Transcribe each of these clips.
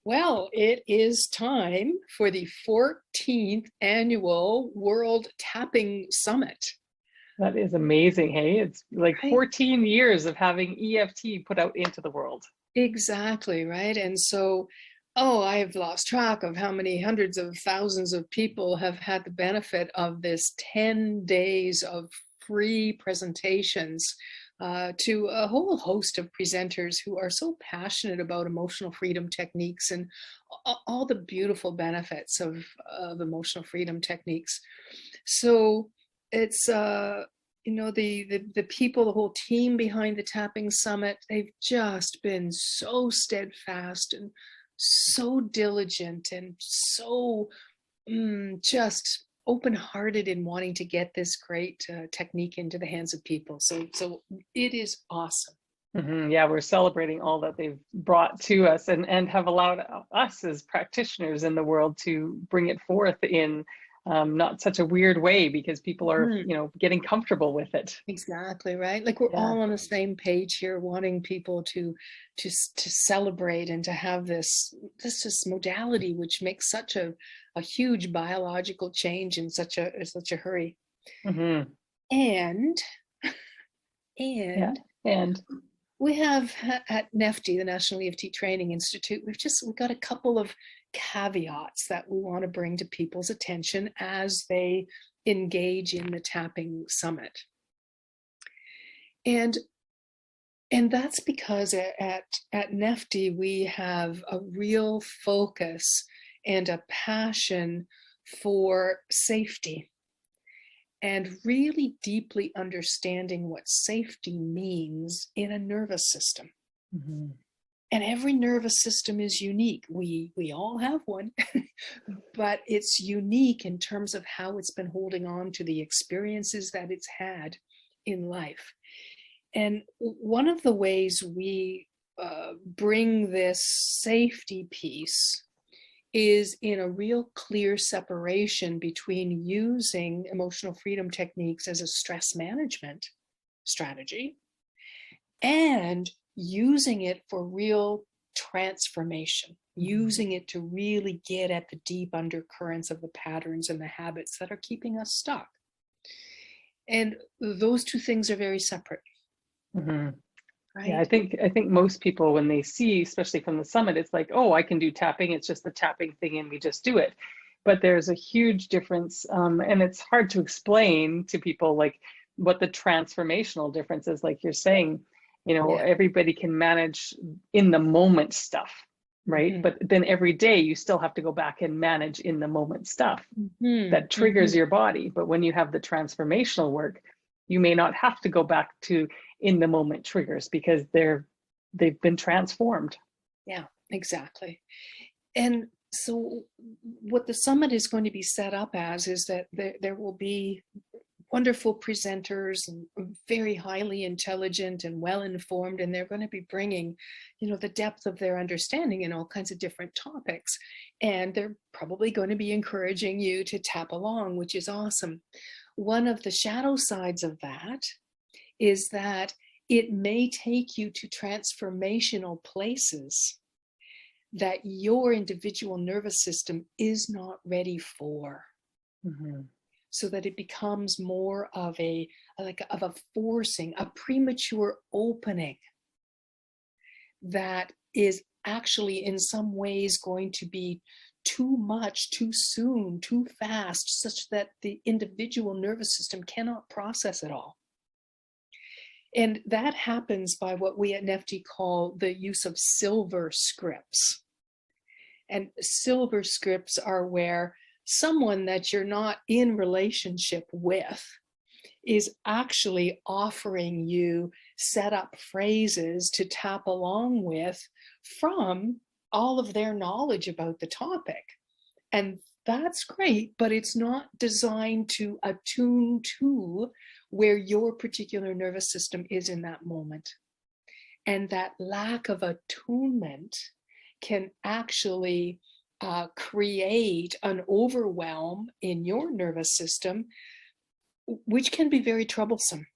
Well, it is time for the 14th annual World Tapping Summit. That is amazing. Hey, it's like Right? 14 years of having EFT put out into the world. Exactly, right? And so, oh, I've lost track of how many hundreds of thousands of people have had the benefit of this 10 days of free presentations to a whole host of presenters who are so passionate about emotional freedom techniques and all the beautiful benefits of emotional freedom techniques. So it's the people, the whole team behind the Tapping Summit, they've just been so steadfast and so diligent and so just open-hearted in wanting to get this great technique into the hands of people. So it is awesome. Yeah, we're celebrating all that they've brought to us and have allowed us as practitioners in the world to bring it forth in not such a weird way because people are, Mhm. getting comfortable with it. Exactly, right? Like we're Yeah. all on the same page here, wanting people to celebrate and to have this modality, which makes such a huge biological change in such a hurry. hmm And Yeah. and And we have at NEFTI, the National EFT Training Institute, we've got a couple of caveats that we want to bring to people's attention as they engage in the tapping summit. And And that's because at NEFTI, we have a real focus and a passion for safety and really deeply understanding what safety means in a nervous system. mhm. And every nervous system is unique. We all have one, but it's unique in terms of how it's been holding on to the experiences that it's had in life. And one of the ways we bring this safety piece is in a real clear separation between using emotional freedom techniques as a stress management strategy and using it for real transformation, Mhm. using it to really get at the deep undercurrents of the patterns and the habits that are keeping us stuck. And those two things are very separate, Mhm. Yeah, I right? think I think most people when they see, especially from the summit, it's like, oh, I can do tapping. It's just the tapping thing, and we just do it. But there's a huge difference, and it's hard to explain to people like what the transformational difference is. Like you're saying, Yeah. everybody can manage in the moment stuff, right? Mhm. But then every day you still have to go back and manage in the moment stuff Mhm. that triggers Mhm. your body. But when you have the transformational work, you may not have to go back to in the moment triggers because they've been transformed. Yeah, exactly. And so what the summit is going to be set up as is that there will be wonderful presenters and very highly intelligent and well informed, and they're going to be bringing the depth of their understanding in all kinds of different topics, and they're probably going to be encouraging you to tap along, which is awesome. One of the shadow sides of that is that it may take you to transformational places that your individual nervous system is not ready for, Mm-hmm. so that it becomes more of a forcing, a premature opening that is actually in some ways going to be too much, too soon, too fast, such that the individual nervous system cannot process it all. And that happens by what we at NEFTI call the use of silver scripts. And silver scripts are where someone that you're not in relationship with is actually offering you set up phrases to tap along with from all of their knowledge about the topic. And that's great, but it's not designed to attune to where your particular nervous system is in that moment. And that lack of attunement can actually create an overwhelm in your nervous system, which can be very troublesome.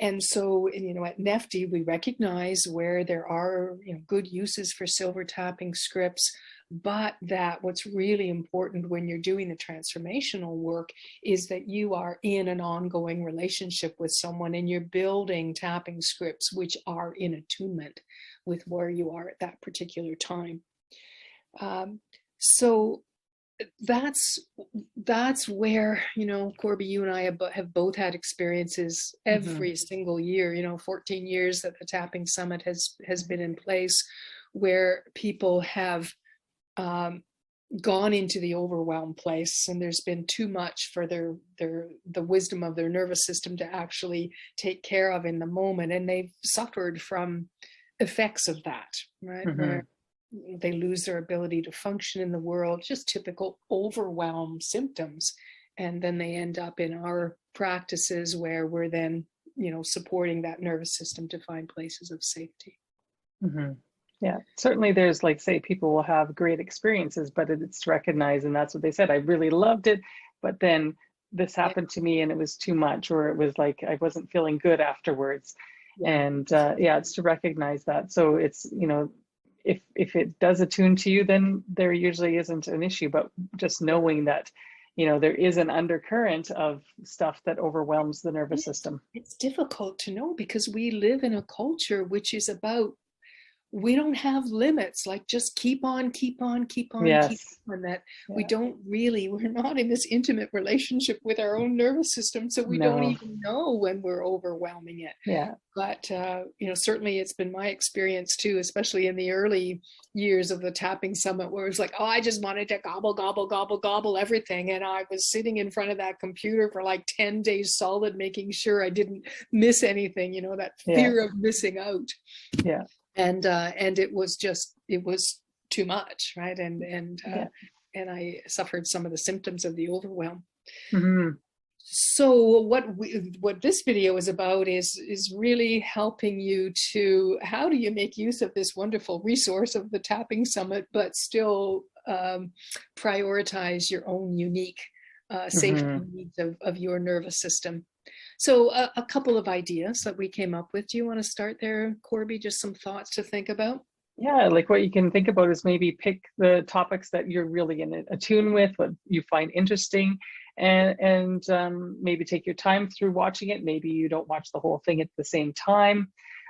And so, at NEFTY, we recognize where there are, good uses for silver tapping scripts, but that what's really important when you're doing the transformational work is that you are in an ongoing relationship with someone and you're building tapping scripts which are in attunement with where you are at that particular time. So that's where, Corby, you and I have both had experiences every single year, 14 years that the Tapping Summit has been in place, where people have gone into the overwhelmed place, and there's been too much for the wisdom of their nervous system to actually take care of in the moment, and they've suffered from effects of that, right? Where they lose their ability to function in the world, just typical overwhelm symptoms. And then they end up in our practices where we're then, supporting that nervous system to find places of safety. Yeah, certainly there's, like, say, people will have great experiences, but it's recognized, and that's what they said. I really loved it, but then this happened to me and it was too much, or it was like I wasn't feeling good afterwards. And it's to recognize that. So it's, if it does attune to you, then there usually isn't an issue. But just knowing that, there is an undercurrent of stuff that overwhelms the nervous system. It's difficult to know because we live in a culture which is about, we don't have limits, like just keep on, keep on, keep on, keep on, that we don't really, we're not in this intimate relationship with our own nervous system. So we don't even know when we're overwhelming it. But, certainly it's been my experience too, especially in the early years of the Tapping Summit, where it was like, oh, I just wanted to gobble, gobble, gobble, gobble everything. And I was sitting in front of that computer for like 10 days solid, making sure I didn't miss anything, that fear of missing out. And it was too much, right? And I suffered some of the symptoms of the overwhelm. So what this video is about is really helping you to, how do you make use of this wonderful resource of the Tapping Summit, but still prioritize your own unique safety needs of your nervous system. So a couple of ideas that we came up with. Do you want to start there, Corby? Just some thoughts to think about? Yeah, like what you can think about is maybe pick the topics that you're really in attune with, what you find interesting, and maybe take your time through watching it. Maybe you don't watch the whole thing at the same time,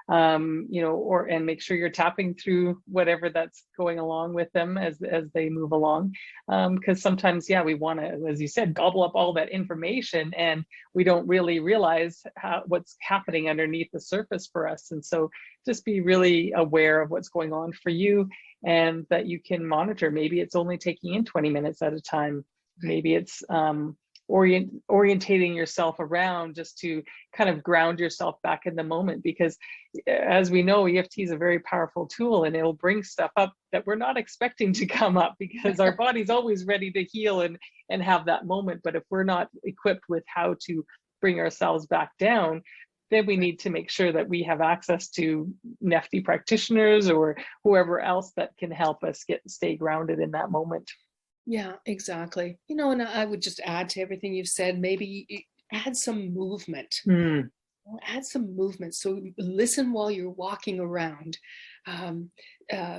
and make sure you're tapping through whatever that's going along with them as they move along. Because sometimes, we want to, as you said, gobble up all that information, and we don't really realize what's happening underneath the surface for us. And so just be really aware of what's going on for you, and that you can monitor. Maybe it's only taking in 20 minutes at a time. Maybe it's orientating yourself around just to kind of ground yourself back in the moment, because as we know, EFT is a very powerful tool, and it'll bring stuff up that we're not expecting to come up, because our body's always ready to heal and have that moment. But if we're not equipped with how to bring ourselves back down, then we need to make sure that we have access to NEFTY practitioners or whoever else that can help us stay grounded in that moment. Yeah, exactly. And I would just add to everything you've said, maybe add some movement. Add some movement. So listen while you're walking around.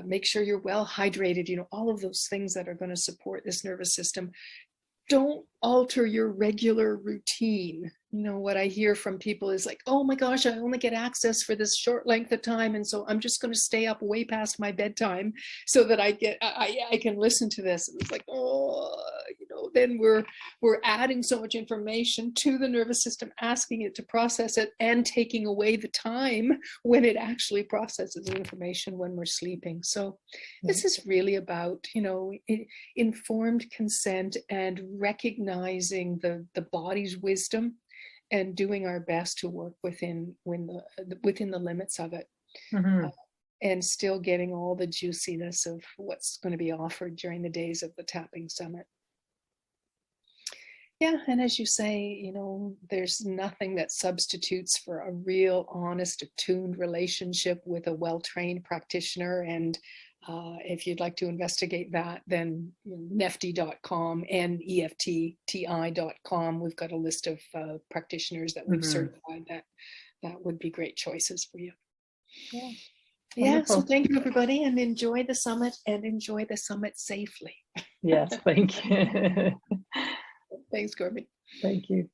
Make sure you're well hydrated, all of those things that are going to support this nervous system. Don't alter your regular routine. What I hear from people is like, oh my gosh, I only get access for this short length of time, and so I'm just going to stay up way past my bedtime so that I can listen to this. And it's like, then we're adding so much information to the nervous system, asking it to process it, and taking away the time when it actually processes information when we're sleeping. So this is really about, informed consent and recognizing the body's wisdom, and doing our best to work within the limits of it, and still getting all the juiciness of what's going to be offered during the days of the Tapping Summit. Yeah, and as you say, there's nothing that substitutes for a real, honest, attuned relationship with a well-trained practitioner, and If you'd like to investigate that, then nefti.com and EFTTI.com. We've got a list of practitioners that we've certified that would be great choices for you. Yeah. Yeah, so Wonderful. thank you, everybody, and enjoy the summit, and enjoy the summit safely. Yes, thank you. Thanks, Corbin. Thank you.